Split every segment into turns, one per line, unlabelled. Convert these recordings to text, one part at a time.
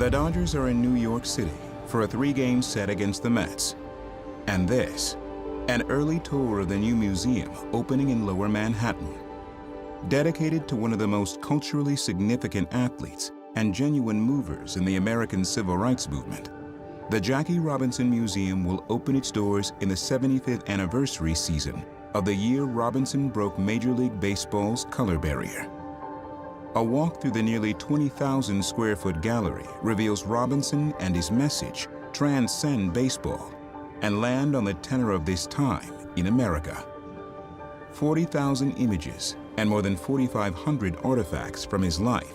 The Dodgers are in New York City for a 3-game set against the Mets. And this, an early tour of the new museum opening in Lower Manhattan. Dedicated to one of the most culturally significant athletes and genuine movers in the American Civil Rights Movement, the Jackie Robinson Museum will open its doors in the 75th anniversary season of the year Robinson broke Major League Baseball's color barrier. A walk through the nearly 20,000 square foot gallery reveals Robinson and his message transcend baseball and land on the tenor of this time in America. 40,000 images and more than 4,500 artifacts from his life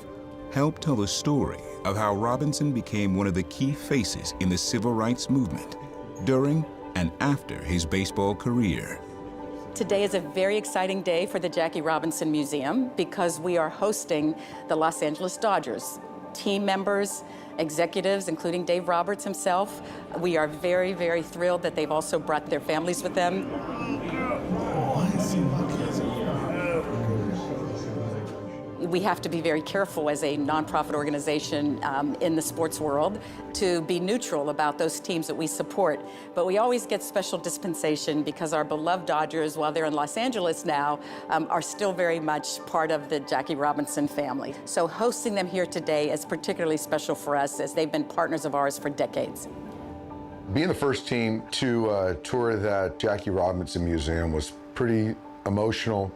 help tell the story of how Robinson became one of the key faces in the civil rights movement during and after his baseball career.
Today is a very exciting day for the Jackie Robinson Museum because we are hosting the Los Angeles Dodgers. Team members, executives, including Dave Roberts himself. We are very, very thrilled that they've also brought their families with them. We have to be very careful as a nonprofit organization in the sports world to be neutral about those teams that we support. But we always get special dispensation because our beloved Dodgers, while they're in Los Angeles now, are still very much part of the Jackie Robinson family. So hosting them here today is particularly special for us as they've been partners of ours for decades.
Being the first team to tour that Jackie Robinson Museum was pretty emotional.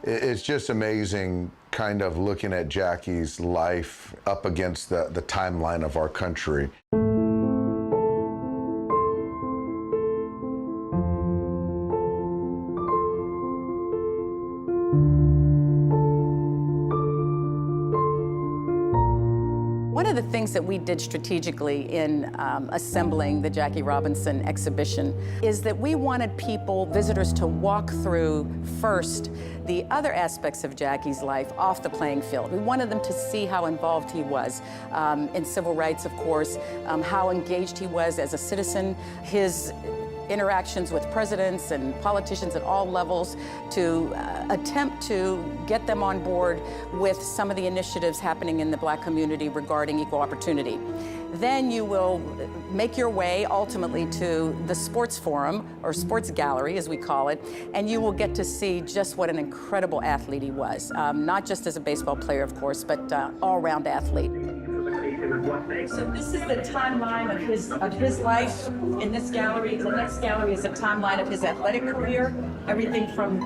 It's just amazing kind of looking at Jackie's life up against the timeline of our country.
One of the things that we did strategically in assembling the Jackie Robinson exhibition is that we wanted people, visitors, to walk through first the other aspects of Jackie's life off the playing field. We wanted them to see how involved he was in civil rights, of course, how engaged he was as a citizen, his interactions with presidents and politicians at all levels to attempt to get them on board with some of the initiatives happening in the Black community regarding equal opportunity. Then you will make your way ultimately to the sports forum, or sports gallery as we call it, and you will get to see just what an incredible athlete he was. Not just as a baseball player, of course, but all-round athlete. So this is the timeline of his life in this gallery. The next gallery is a timeline of his athletic career, everything from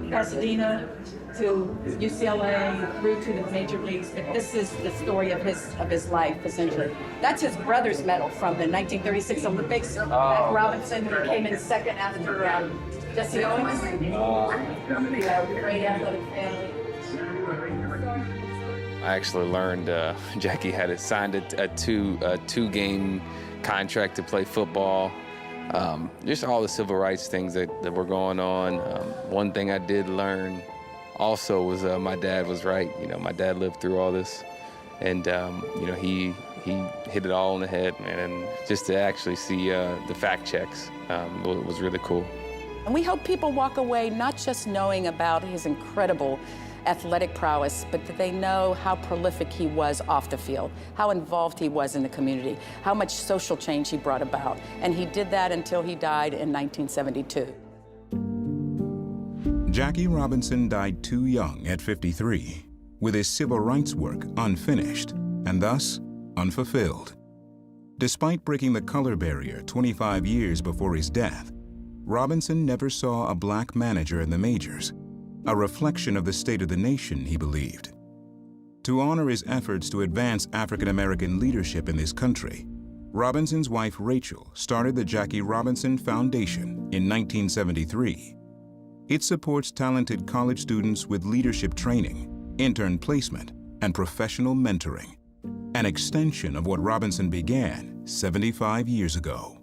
Pasadena to UCLA through to the major leagues. But this is the story of his life, essentially. That's his brother's medal from the 1936 Olympics. Matt Robinson, who came in second after Jesse Owens. Great athletic family.
I actually learned Jackie had signed a two-game contract to play football. Just all the civil rights things that were going on. One thing I did learn also was my dad was right. My dad lived through all this, and he hit it all on the head, man. And just to actually see the fact checks was really cool.
And we hope people walk away not just knowing about his incredible athletic prowess, but that they know how prolific he was off the field, how involved he was in the community, how much social change he brought about. And he did that until he died in 1972.
Jackie Robinson died too young at 53, with his civil rights work unfinished and thus unfulfilled. Despite breaking the color barrier 25 years before his death, Robinson never saw a Black manager in the majors, a reflection of the state of the nation, he believed. To honor his efforts to advance African-American leadership in this country, Robinson's wife Rachel started the Jackie Robinson Foundation in 1973. It supports talented college students with leadership training, intern placement, and professional mentoring, an extension of what Robinson began 75 years ago.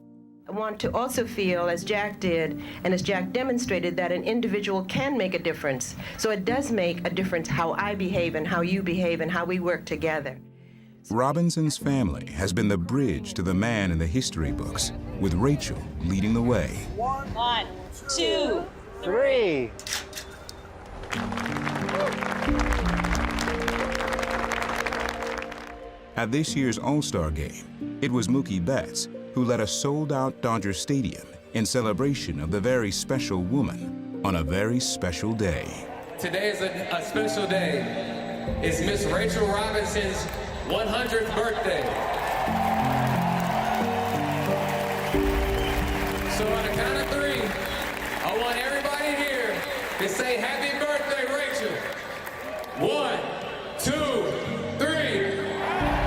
I want to also feel, as Jack did, and as Jack demonstrated, that an individual can make a difference. So it does make a difference how I behave and how you behave and how we work together.
Robinson's family has been the bridge to the man in the history books, with Rachel leading the way.
1, 2,
3.
At this year's All-Star Game, it was Mookie Betts who led a sold-out Dodger Stadium in celebration of the very special woman on a very special day.
Today is a special day. It's Miss Rachel Robinson's 100th birthday. So on the count of 3, I want everybody here to say happy birthday, Rachel. 1, 2, 3.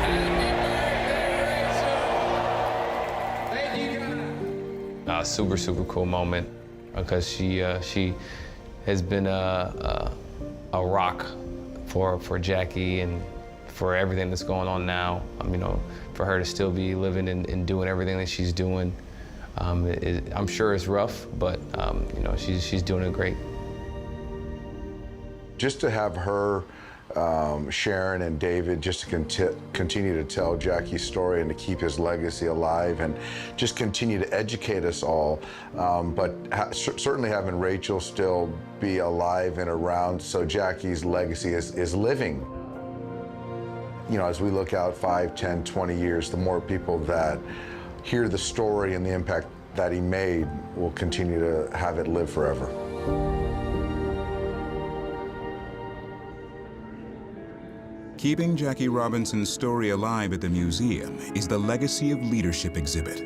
Happy birthday, Rachel. Thank you, guys.
Super cool moment because she has been a rock for Jackie and for everything that's going on now. You know, for her to still be living and doing everything that she's doing, I'm sure it's rough, but you know, she's doing it great.
Just to have her, Sharon and David, just to continue to tell Jackie's story and to keep his legacy alive and just continue to educate us all. But certainly having Rachel still be alive and around so Jackie's legacy is living. You know, as we look out 5, 10, 20 years, the more people that hear the story and the impact that he made will continue to have it live forever.
Keeping Jackie Robinson's story alive at the museum is the Legacy of Leadership exhibit,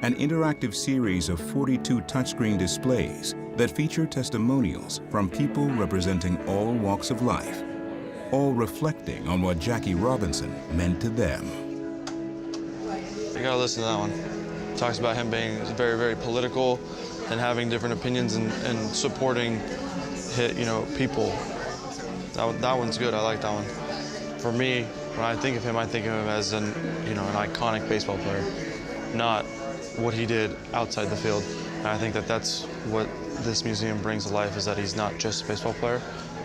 an interactive series of 42 touchscreen displays that feature testimonials from people representing all walks of life, all reflecting on what Jackie Robinson meant to them.
You gotta listen to that one. It talks about him being very political and having different opinions and supporting, you know, people. That one's good. I like that one. For me, when I think of him as an iconic baseball player, not what he did outside the field. And I think that that's what this museum brings to life, is that he's not just a baseball player,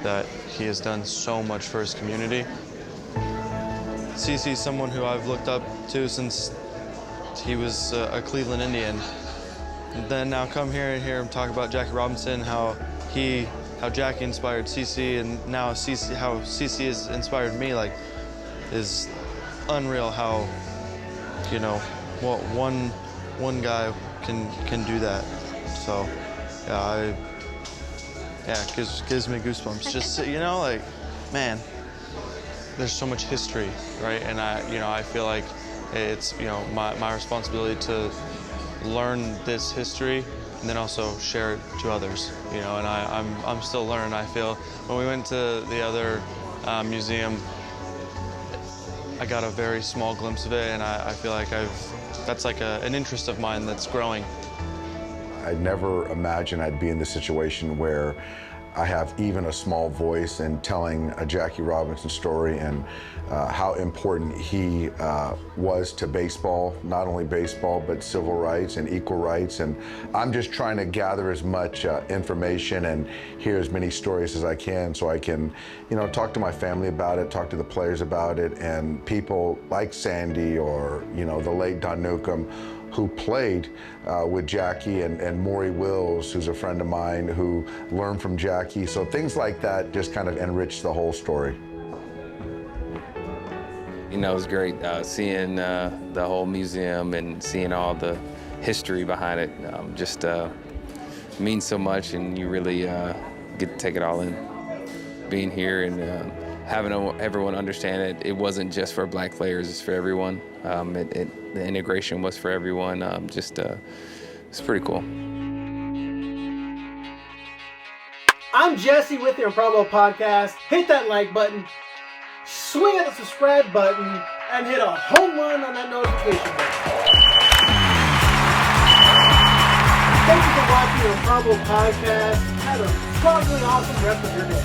that he has done so much for his community. CeCe's someone who I've looked up to since he was a Cleveland Indian. And then now come here and hear him talk about Jackie Robinson, how Jackie inspired CeCe, and now how CeCe has inspired me, like, is unreal how, you know, what one guy can do that. So, yeah, it gives me goosebumps. Just, you know, like, man, there's so much history, right? And I feel like it's, you know, my responsibility to learn this history and then also share it to others, you know, and I'm still learning. I feel when we went to the other museum, I got a very small glimpse of it, and I feel like that's like an interest of mine that's growing.
I never imagined I'd be in this situation where I have even a small voice in telling a Jackie Robinson story and how important he was to baseball, not only baseball, but civil rights and equal rights. And I'm just trying to gather as much information and hear as many stories as I can so I can, you know, talk to my family about it, talk to the players about it, and people like Sandy or, you know, the late Don Newcomb, who played with Jackie, and Maury Wills, who's a friend of mine, who learned from Jackie. So things like that just kind of enrich the whole story.
You know, it was great seeing the whole museum and seeing all the history behind it. Just means so much, and you really get to take it all in. Being here and having everyone understand it, it wasn't just for Black players, it's for everyone. The integration was for everyone. It's pretty cool.
I'm Jesse with the Improbable Podcast. Hit that like button, swing at the subscribe button, and hit a home run on that notification button. Thank you for watching the Improbable Podcast. Have a probably awesome rest of your day.